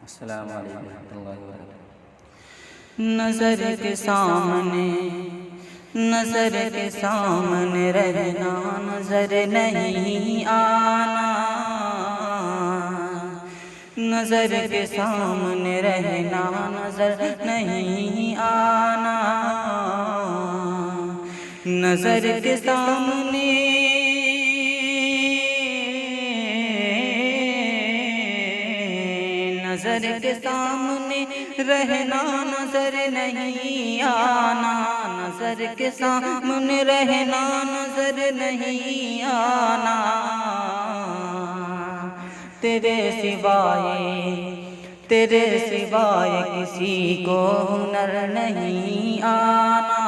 अस्सलामु अलैकुम रहमतुल्लाहि व बरकातुहू। नजर के सामने रहना, नजर नहीं आना। नजर के सामने रहना, नजर नहीं आना। नजर के सामने नजर के सामने रहना, नजर नहीं आना। नजर के सामने रहना, नजर नहीं आना। तेरे सिवाय किसी को हुनर नहीं आना।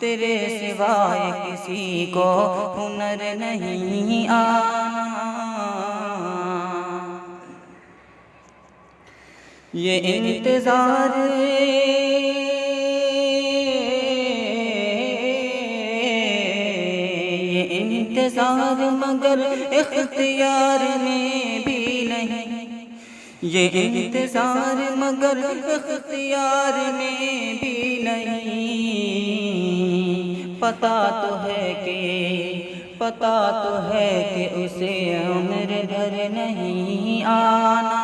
तेरे सिवाय किसी को हुनर नहीं आना। ये इंतजार मगर इख्तियार में भी नहीं। ये इंतजार मगर इख्तियार में भी नहीं। पता तो है कि उसे उम्र भर नहीं आना।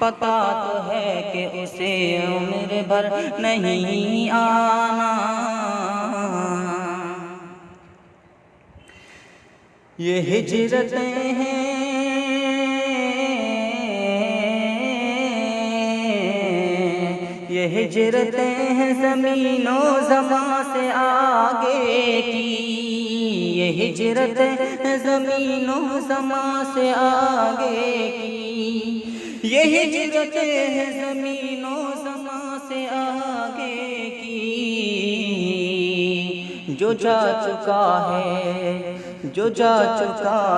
पता तो है कि उसे उम्र भर नहीं आना। ये हिजरतें हैं, ये हिजरतें हैं ज़मीनों ज़मा से आगे की। ये हिजरतें हैं ज़मीनों ज़मा से आगे की। ये हिजरतें हैं ज़मीनों ज़मा से आगे की। जो जा चुका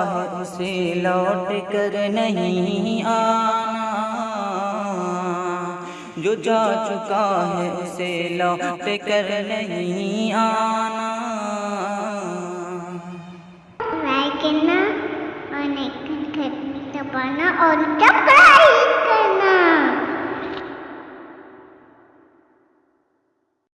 है उसे लौट कर नहीं आना। जो जा चुका है उसे लौट कर नहीं आना। लाइक करना और दबाना और